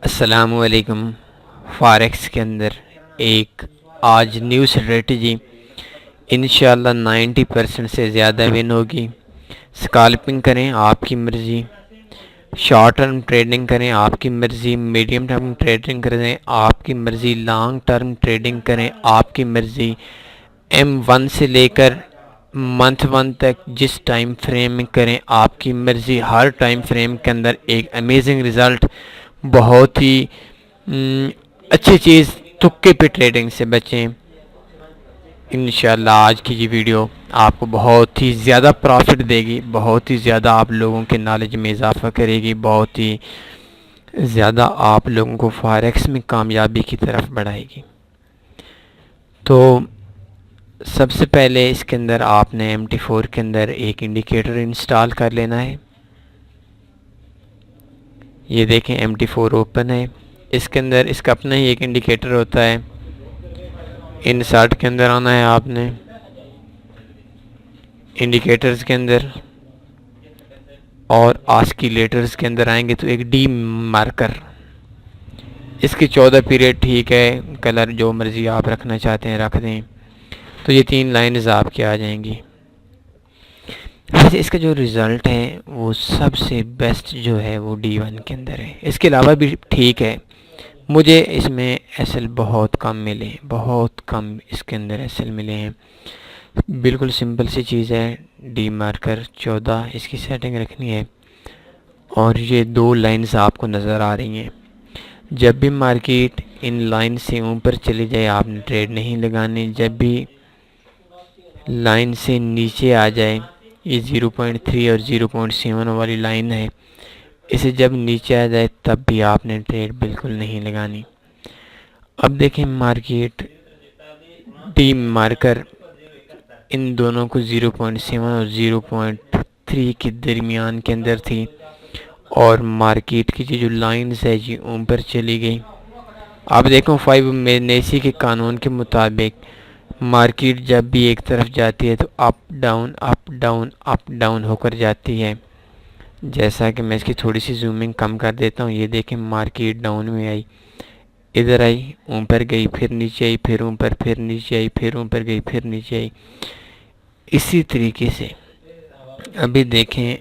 السلام علیکم۔ فاریکس کے اندر ایک آج نیو اسٹریٹجی انشاءاللہ 90% سے زیادہ ون ہوگی۔ اسکالپنگ کریں آپ کی مرضی، شارٹ ٹرم ٹریڈنگ کریں آپ کی مرضی، میڈیم ٹرم ٹریڈنگ کریں آپ کی مرضی، لانگ ٹرم ٹریڈنگ کریں آپ کی مرضی۔ M1 سے لے کر منتھ 1 تک جس ٹائم فریم میں کریں آپ کی مرضی، ہر ٹائم فریم کے اندر ایک امیزنگ رزلٹ، بہت ہی اچھی چیز۔ تکے پہ ٹریڈنگ سے بچیں۔ انشاءاللہ آج کی یہ ویڈیو آپ کو بہت ہی زیادہ پروفٹ دے گی، بہت ہی زیادہ آپ لوگوں کے نالج میں اضافہ کرے گی، بہت ہی زیادہ آپ لوگوں کو فاریکس میں کامیابی کی طرف بڑھائے گی۔ تو سب سے پہلے اس کے اندر آپ نے MT4 کے اندر ایک انڈیکیٹر انسٹال کر لینا ہے۔ یہ دیکھیں MT4 اوپن ہے، اس کے اندر اس کا اپنا ہی ایک انڈیکیٹر ہوتا ہے۔ انسرٹ کے اندر آنا ہے آپ نے، انڈیکیٹرز کے اندر، اور آسکیلیٹرز کے اندر آئیں گے تو ایک ڈی مارکر، اس کی 14 پیریڈ ٹھیک ہے، کلر جو مرضی آپ رکھنا چاہتے ہیں رکھ دیں۔ تو یہ 3 لائنز آپ کے آ جائیں گی۔ ویسے اس کا جو رزلٹ ہے وہ سب سے بیسٹ جو ہے وہ D1 کے اندر ہے، اس کے علاوہ بھی ٹھیک ہے۔ مجھے اس میں SL بہت کم ملے ہیں، بہت کم اس کے اندر SL ملے ہیں۔ بالکل سمپل سی چیز ہے، ڈی مارکر 14 اس کی سیٹنگ رکھنی ہے، اور یہ 2 لائنز آپ کو نظر آ رہی ہیں۔ جب بھی مارکیٹ ان لائن سے اوپر چلی جائے آپ نے ٹریڈ نہیں لگانی، جب بھی لائن سے نیچے آ جائے، یہ 0.3 اور 0.7 والی لائن ہے، اسے جب نیچے آ جائے تب بھی آپ نے ٹریڈ بالکل نہیں لگانی۔ اب دیکھیں مارکیٹ ڈی مارکر ان دونوں کو 0.7 اور 0.3 کے درمیان کے اندر تھی، اور مارکیٹ کی جو لائنز ہے یہ اوپر چلی گئی۔ اب دیکھو 5 مینیسی کے قانون کے مطابق مارکیٹ جب بھی ایک طرف جاتی ہے تو up down up down up down ہو کر جاتی ہے۔ جیسا کہ میں اس کی تھوڑی سی زومنگ کم کر دیتا ہوں، یہ دیکھیں مارکیٹ ڈاؤن میں آئی، ادھر آئی، اوپر گئی، پھر نیچے آئی، پھر اوپر، پھر نیچے آئی، پھر اوپر گئی، پھر نیچے آئی۔ اسی طریقے سے ابھی دیکھیں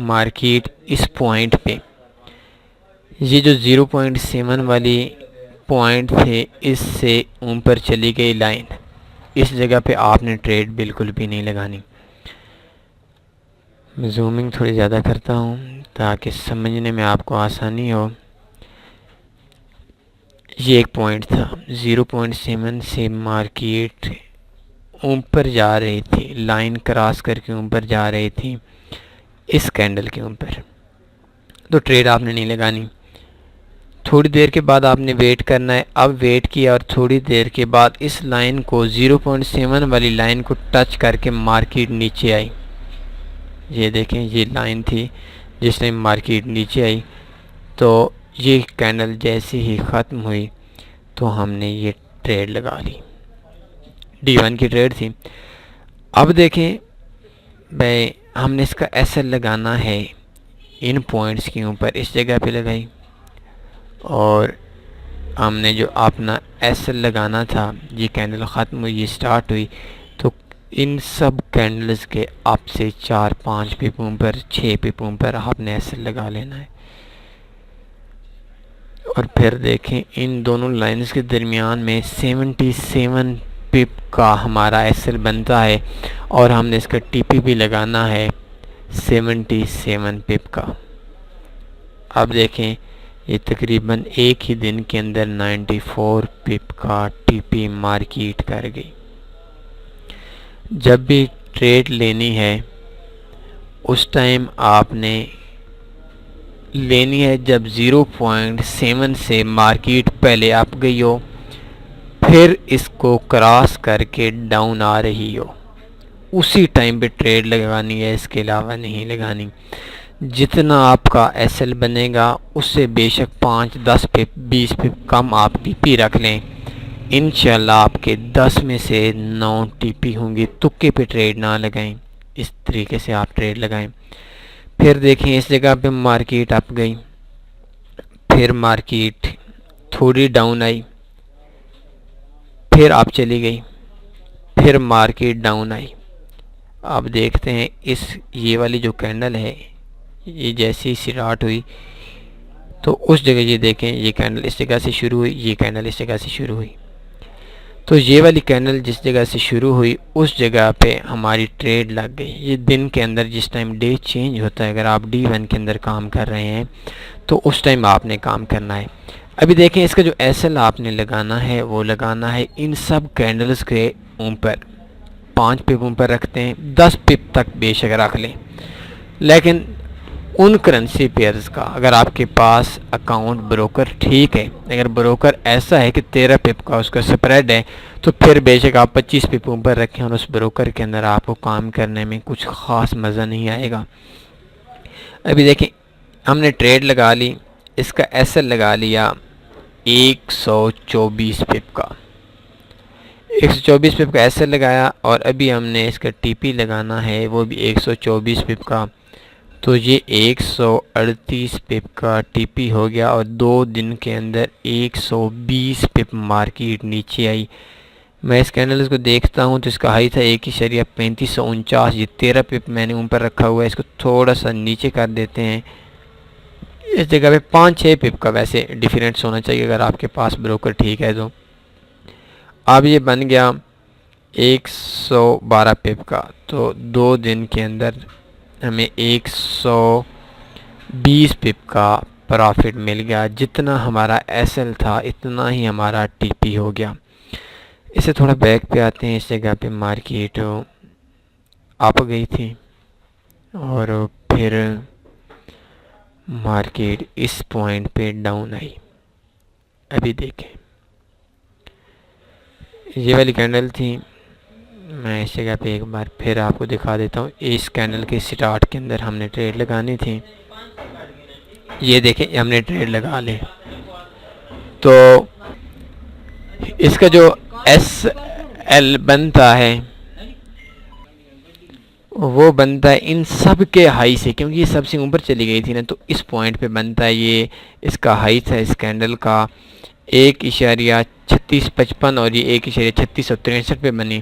مارکیٹ اس پوائنٹ پہ، یہ جو 0.7 والی پوائنٹ تھے اس سے اوپر چلی گئی لائن، اس جگہ پہ آپ نے ٹریڈ بالکل بھی نہیں لگانی۔ میں زومنگ تھوڑی زیادہ کرتا ہوں تاکہ سمجھنے میں آپ کو آسانی ہو۔ یہ ایک پوائنٹ تھا، 0.7 سے مارکیٹ اوپر جا رہی تھی، لائن کراس کر کے اوپر جا رہی تھی اس کینڈل کے اوپر، تو ٹریڈ آپ نے نہیں لگانی۔ تھوڑی دیر کے بعد آپ نے ویٹ کرنا ہے۔ اب ویٹ کیا اور تھوڑی دیر کے بعد اس لائن کو 0.7 والی لائن کو ٹچ کر کے مارکیٹ نیچے آئی۔ یہ دیکھیں یہ لائن تھی جس میں مارکیٹ نیچے آئی، تو یہ کینڈل جیسے ہی ختم ہوئی تو ہم نے یہ ٹریڈ لگا لی، D1 کی ٹریڈ تھی۔ اب دیکھیں بھائی ہم نے اس کا SL لگانا ہے ان پوائنٹس کے اوپر، اس جگہ پہ لگائی، اور ہم نے جو اپنا SL لگانا تھا، یہ کینڈل ختم ہوئی، یہ سٹارٹ ہوئی، تو ان سب کینڈلز کے اپ سے 4-5 پپوں پر 6 پپوں پر آپ نے SL لگا لینا ہے۔ اور پھر دیکھیں ان دونوں لائنز کے درمیان میں 77 پپ کا ہمارا SL بنتا ہے، اور ہم نے اس کا TP بھی لگانا ہے 77 پپ کا۔ اب دیکھیں یہ تقریباً ایک ہی دن کے اندر 94 پپ کا TP مارکیٹ کر گئی۔ جب بھی ٹریڈ لینی ہے اس ٹائم آپ نے لینی ہے جب 0.7 سے مارکیٹ پہلے اپ گئی ہو، پھر اس کو کراس کر کے ڈاؤن آ رہی ہو، اسی ٹائم پہ ٹریڈ لگانی ہے، اس کے علاوہ نہیں لگانی۔ جتنا آپ کا SL بنے گا اس سے بے شک 5-10 پپ 20 پپ کم آپ TP رکھ لیں، انشاءاللہ آپ کے 10 میں سے 9 TP ہوں گی۔ تکے پہ ٹریڈ نہ لگائیں، اس طریقے سے آپ ٹریڈ لگائیں۔ پھر دیکھیں اس جگہ پہ مارکیٹ اپ گئی، پھر مارکیٹ تھوڑی ڈاؤن آئی، پھر آپ چلی گئی، پھر مارکیٹ ڈاؤن آئی۔ آپ دیکھتے ہیں یہ والی جو کینڈل ہے یہ جیسی اسٹارٹ ہوئی تو اس جگہ یہ دیکھیں یہ کینڈل اس جگہ سے شروع ہوئی، یہ کینڈل اس جگہ سے شروع ہوئی، تو یہ والی کینڈل جس جگہ سے شروع ہوئی اس جگہ پہ ہماری ٹریڈ لگ گئی۔ یہ دن کے اندر جس ٹائم ڈے چینج ہوتا ہے، اگر آپ D1 کے اندر کام کر رہے ہیں تو اس ٹائم آپ نے کام کرنا ہے۔ ابھی دیکھیں اس کا جو ایسل آپ نے لگانا ہے وہ لگانا ہے ان سب کینڈلز کے اوپر، 5 پپ اوپر رکھتے ہیں، 10 پپ تک بے شک رکھ لیں، لیکن ان کرنسی پیئرز کا اگر آپ کے پاس اکاؤنٹ بروکر ٹھیک ہے، اگر بروکر ایسا ہے کہ 13 پپ کا اس کا سپریڈ ہے تو پھر بے شک آپ 25 پپ اوپر رکھیں، اور اس بروکر کے اندر آپ کو کام کرنے میں کچھ خاص مزہ نہیں آئے گا۔ ابھی دیکھیں ہم نے ٹریڈ لگا لی، اس کا ایسل لگا لیا 124 پپ کا، 124 پپ کا ایسل لگایا، اور ابھی ہم نے اس کا ٹی پی لگانا ہے وہ بھی 124 پپ کا، تو یہ 138 پپ کا ٹی پی ہو گیا، اور 2 دن کے اندر 120 پپ مارکیٹ نیچے آئی۔ میں اس کینڈلز کو دیکھتا ہوں تو اس کا ہائی تھا 1.3549، یہ 13 پپ میں نے اوپر رکھا ہوا ہے، اس کو تھوڑا سا نیچے کر دیتے ہیں، اس جگہ پہ 5-6 پپ کا ویسے ڈیفرنس ہونا چاہیے اگر آپ کے پاس بروکر ٹھیک ہے تو۔ اب یہ بن گیا 112 پپ کا، تو 2 دن کے اندر ہمیں 120 پپ کا پرافٹ مل گیا، جتنا ہمارا ایسل تھا اتنا ہی ہمارا ٹی پی ہو گیا۔ اسے تھوڑا بیک پہ آتے ہیں، اس جگہ پہ مارکیٹ آپ گئی تھی اور پھر مارکیٹ اس پوائنٹ پہ ڈاؤن آئی۔ ابھی دیکھیں یہ والی کینڈل تھی، میں اس جگہ پہ ایک بار پھر آپ کو دکھا دیتا ہوں، اس کینڈل کے سٹارٹ کے اندر ہم نے ٹریڈ لگانی تھی، یہ دیکھیں ہم نے ٹریڈ لگا لے، تو اس کا جو ایس ایل بنتا ہے وہ بنتا ہے ان سب کے ہائی سے، کیونکہ یہ سب سے اوپر چلی گئی تھی نا، تو اس پوائنٹ پہ بنتا ہے، یہ اس کا ہائی تھا اس کینڈل کا 1.3655 اور یہ 1.3663 پہ بنی،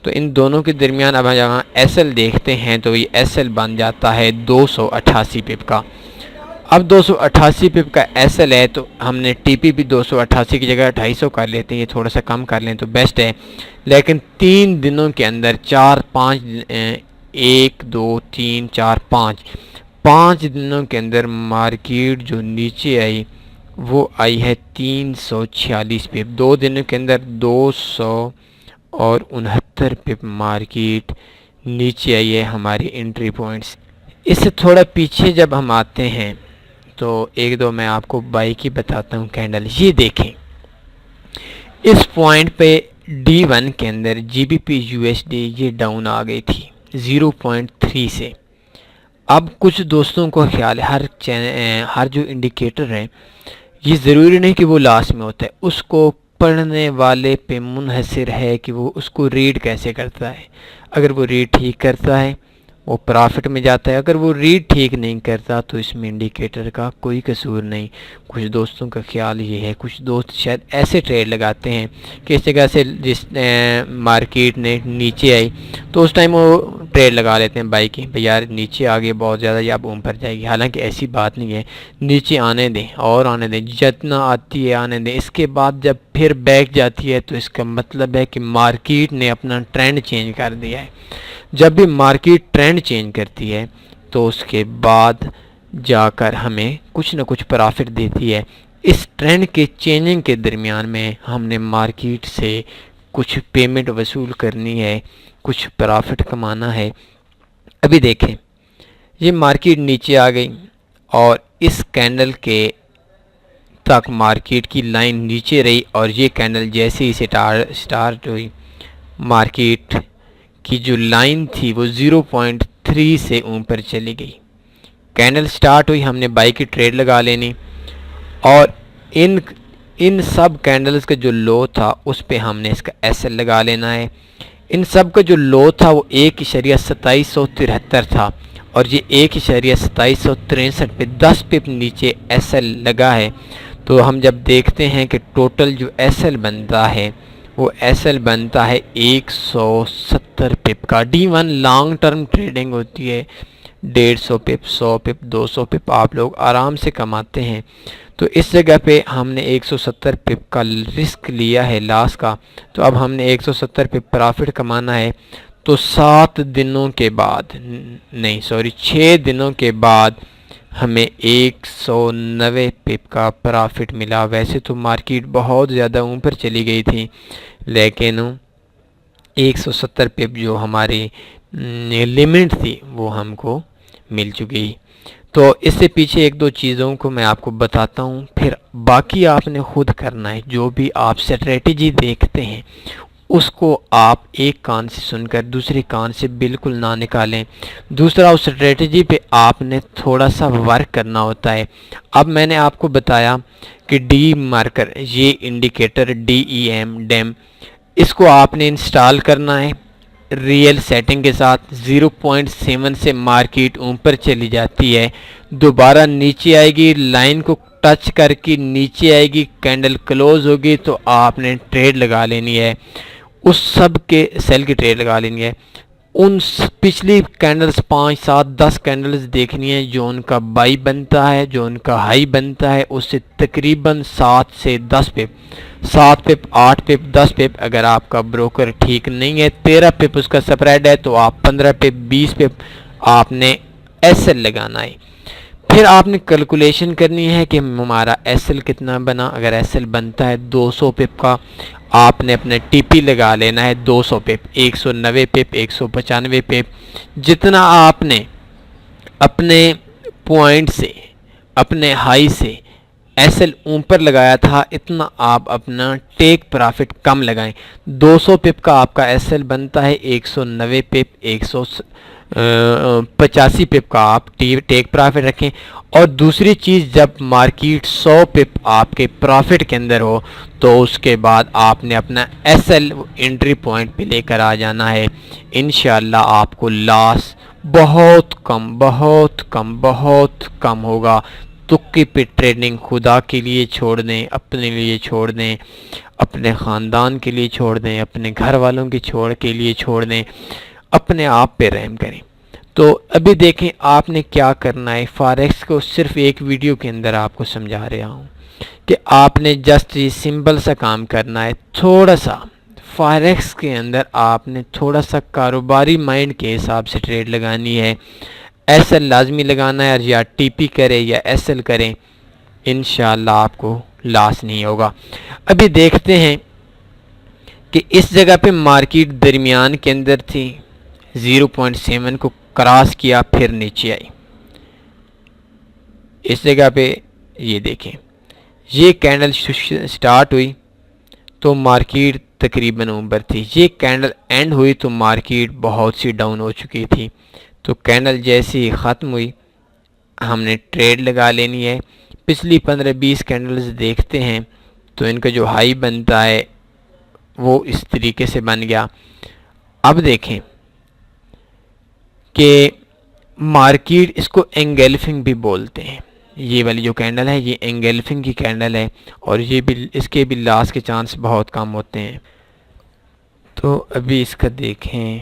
تو ان دونوں کے درمیان اب جہاں ایس ایل دیکھتے ہیں تو یہ ایس ایل بن جاتا ہے 288 پپ کا۔ اب 288 پپ کا ایس ایل ہے تو ہم نے ٹی پی بھی 288 کی جگہ 250 کر لیتے ہیں، یہ تھوڑا سا کم کر لیں تو بیسٹ ہے، لیکن 3 دنوں کے اندر 1 2 3 4 5 دنوں کے اندر مارکیٹ جو نیچے آئی وہ آئی ہے 346 پپ، 2 دنوں کے اندر 269 پپ مارکیٹ نیچے آئی ہے ہماری انٹری پوائنٹس۔ اس سے تھوڑا پیچھے جب ہم آتے ہیں تو 1-2 میں آپ کو بائی کی بتاتا ہوں کینڈل، یہ دیکھیں اس پوائنٹ پہ D1 کے اندر GBP/USD یہ ڈاؤن آ گئی تھی 0.3 سے۔ اب کچھ دوستوں کو خیال ہے ہر جو انڈیکیٹر ہے یہ ضروری نہیں کہ وہ لاسٹ میں ہوتا ہے، اس کو پڑھنے والے پہ منحصر ہے کہ وہ اس کو ریڈ کیسے کرتا ہے، اگر وہ ریڈ ٹھیک کرتا ہے وہ پرافٹ میں جاتا ہے، اگر وہ ریڈ ٹھیک نہیں کرتا تو اس میں انڈیکیٹر کا کوئی قصور نہیں۔ کچھ دوستوں کا خیال یہ ہے، کچھ دوست شاید ایسے ٹریڈ لگاتے ہیں کہ اس جگہ سے جس مارکیٹ نے نیچے آئی تو اس ٹائم وہ ٹریڈ لگا لیتے ہیں بائی کی، بھئی یار نیچے آگے بہت زیادہ یا اب اوپر جائے گی، حالانکہ ایسی بات نہیں ہے، نیچے آنے دیں اور آنے دیں، جتنا آتی ہے آنے دیں، اس کے بعد جب پھر بیک جاتی ہے تو اس کا مطلب ہے کہ مارکیٹ نے اپنا ٹرینڈ چینج کر دیا ہے۔ جب بھی مارکیٹ ٹرینڈ چینج کرتی ہے تو اس کے بعد جا کر ہمیں کچھ نہ کچھ پرافٹ دیتی ہے، اس ٹرینڈ کے چینجنگ کے درمیان میں ہم نے مارکیٹ سے کچھ پیمنٹ وصول کرنی ہے، کچھ پرافٹ کمانا ہے۔ ابھی دیکھیں یہ مارکیٹ نیچے آ گئی اور اس کینڈل کے تک مارکیٹ کی لائن نیچے رہی، اور یہ کینڈل جیسے ہی سٹارٹ ہوئی مارکیٹ کی جو لائن تھی وہ 0.3 سے اوپر چلی گئی، کینڈل سٹارٹ ہوئی، ہم نے بائی کی ٹریڈ لگا لینی، اور ان سب کینڈلز کا جو لو تھا اس پہ ہم نے اس کا ایس ایل لگا لینا ہے۔ ان سب کا جو لو تھا وہ 1.2773 تھا، اور یہ 1.2763 پہ 10 پپ نیچے ایس ایل لگا ہے، تو ہم جب دیکھتے ہیں کہ ٹوٹل جو ایس ایل بنتا ہے وہ ایس ایل بنتا ہے 170 پپ کا۔ D1 لانگ ٹرم ٹریڈنگ ہوتی ہے، 150 پپ، 100 پپ، 200 پپ آپ لوگ آرام سے کماتے ہیں۔ تو اس جگہ پہ ہم نے 170 پپ کا رسک لیا ہے لاس کا، تو اب ہم نے 170 پپ پرافٹ کمانا ہے، تو 7 دنوں کے بعد نہیں 6 دنوں کے بعد ہمیں 190 پپ کا پرافٹ ملا۔ ویسے تو مارکیٹ بہت زیادہ اوپر چلی گئی تھی، لیکن 170 پپ جو ہماری لیمٹ تھی وہ ہم کو مل چکی۔ تو اس سے پیچھے ایک دو چیزوں کو میں آپ کو بتاتا ہوں، پھر باقی آپ نے خود کرنا ہے۔ جو بھی آپ اسٹریٹجی دیکھتے ہیں اس کو آپ ایک کان سے سن کر دوسرے کان سے بالکل نہ نکالیں۔ دوسرا، اس اسٹریٹجی پہ آپ نے تھوڑا سا ورک کرنا ہوتا ہے۔ اب میں نے آپ کو بتایا کہ ڈی مارکر، یہ انڈیکیٹر DEM اس کو آپ نے انسٹال کرنا ہے ریئل سیٹنگ کے ساتھ۔ 0.7 سے مارکیٹ اوپر چلی جاتی ہے، دوبارہ نیچے آئے گی، لائن کو ٹچ کر کے نیچے آئے گی، کینڈل کلوز ہوگی تو آپ نے ٹریڈ لگا لینی ہے، اس سب کے سیل کی ٹریڈ لگا لینی ہے۔ ان پچھلی کینڈلز 5 7 10 کینڈلز دیکھنی ہے، جو ان کا بائی بنتا ہے، جو ان کا ہائی بنتا ہے، اس سے تقریباً 7 سے 10 پپ، 7 پپ، 8 پپ، 10 پپ۔ اگر آپ کا بروکر ٹھیک نہیں ہے، 13 پپ اس کا سپریڈ ہے، تو آپ 15 پپ، 20 پپ آپ نے ایس ایل لگانا ہے۔ پھر آپ نے کیلکولیشن کرنی ہے کہ ہمارا ایس ایل کتنا بنا۔ اگر ایس ایل بنتا ہے 200 پپ کا، آپ نے اپنے ٹی پی لگا لینا ہے 200 پپ، 190 پپ، 195 پپ، جتنا آپ نے اپنے پوائنٹ سے، اپنے ہائی سے ایس ایل اوپر لگایا تھا، اتنا آپ اپنا ٹیک پرافٹ کم لگائیں۔ 200 پپ کا آپ کا ایس ایل بنتا ہے، 190 پپ، 185 پپ کا آپ ٹیک پرافٹ رکھیں۔ اور دوسری چیز، جب مارکیٹ 100 پپ آپ کے پرافٹ کے اندر ہو تو اس کے بعد آپ نے اپنا ایس ایل انٹری پوائنٹ پہ لے کر آ جانا ہے۔ انشاءاللہ آپ کو لاس بہت کم ہوگا۔ تکی پہ ٹریڈنگ خدا کے لیے چھوڑ دیں، اپنے لیے چھوڑ دیں، اپنے خاندان کے لیے چھوڑ دیں، اپنے گھر والوں کے لیے چھوڑ دیں، اپنے آپ پہ رحم کریں۔ تو ابھی دیکھیں آپ نے کیا کرنا ہے۔ فاریکس کو صرف ایک ویڈیو کے اندر آپ کو سمجھا رہا ہوں کہ آپ نے جسٹ یہ سمپل سا کام کرنا ہے، تھوڑا سا فاریکس کے اندر آپ نے تھوڑا سا کاروباری مائنڈ کے حساب سے ٹریڈ لگانی ہے۔ ایس ایل لازمی لگانا ہے، یا ٹی پی کریں یا ایس ایل کریں، انشاءاللہ آپ کو لاس نہیں ہوگا۔ ابھی دیکھتے ہیں کہ اس جگہ پہ مارکیٹ درمیان کے اندر تھی، 0.7 کو کراس کیا، پھر نیچے آئی۔ اس جگہ پہ یہ دیکھیں، یہ کینڈل سٹارٹ ہوئی تو مارکیٹ تقریباً اوپر تھی، یہ کینڈل اینڈ ہوئی تو مارکیٹ بہت سی ڈاؤن ہو چکی تھی۔ تو کینڈل جیسی ہی ختم ہوئی ہم نے ٹریڈ لگا لینی ہے۔ پچھلی 15-20 کینڈلز دیکھتے ہیں تو ان کا جو ہائی بنتا ہے وہ اس طریقے سے بن گیا۔ اب دیکھیں کہ مارکیٹ، اس کو انگلفنگ بھی بولتے ہیں، یہ والی جو کینڈل ہے یہ انگلفنگ کی کینڈل ہے، اور یہ بھی اس کے بھی لاس کے چانس بہت کم ہوتے ہیں۔ تو ابھی اس کا دیکھیں،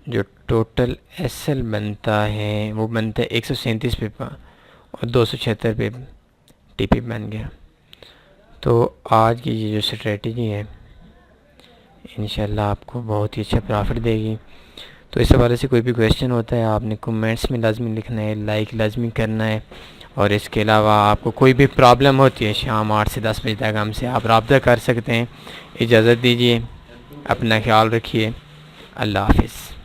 جو ٹوٹل ایس ایل بنتا ہے وہ بنتا ہے 137 پپ اور 276 پپ ٹی پی بن گیا۔ تو آج کی یہ جو اسٹریٹجی ہے انشاءاللہ آپ کو بہت ہی اچھا پرافٹ دے گی۔ تو اس حوالے سے کوئی بھی کویشچن ہوتا ہے آپ نے کمنٹس میں لازمی لکھنا ہے، لائک لازمی کرنا ہے، اور اس کے علاوہ آپ کو کوئی بھی پرابلم ہوتی ہے شام 8 سے 10 بجے تک ہم سے آپ رابطہ کر سکتے ہیں۔ اجازت دیجیے، اپنا خیال رکھیے، اللہ حافظ۔